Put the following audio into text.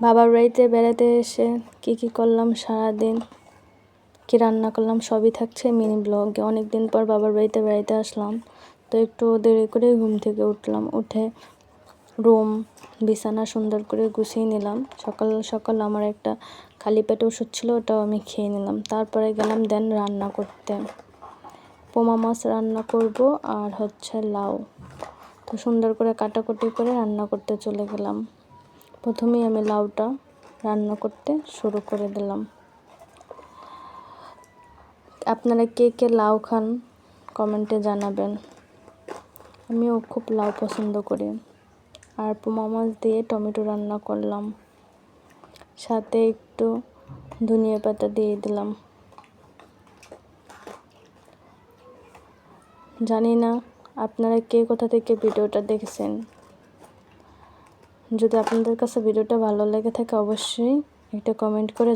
বাবার বাড়িতে বেড়াতে এসে কি করলাম সারাদিন, কি রান্না করলাম সবই থাকছে মিনি ব্লগে। অনেকদিন পর বাবার বাড়িতে বেড়াতে আসলাম, তো একটু দেরি করে ঘুম থেকে উঠলাম। উঠে রুম বিছানা সুন্দর করে গুছিয়ে নিলাম। সকাল সকাল আমার একটা খালি পেটে ওষুধ ছিল, ওটাও আমি খেয়ে নিলাম। তারপরে গেলাম রান্না করতে। পোমা মাছ রান্না করব আর লাউ। তো সুন্দর করে কাটাকুটি করে রান্না করতে চলে গেলাম। প্রথমেই আমি লাউটা রান্না করতে শুরু করে দিলাম। আপনারা কে কে লাউ খান কমেন্টে জানাবেন। আমিও খুব লাউ পছন্দ করি। আর পোমা মাছ দিয়ে টমেটো রান্না করলাম, সাথে একটু ধনিয়া পাতা দিয়ে দিলাম। জানি না আপনারা কে কোথা থেকে ভিডিওটা দেখছেন। যদি আপনাদের কাছে ভিডিওটা ভালো লেগে থাকে অবশ্যই একটা কমেন্ট করে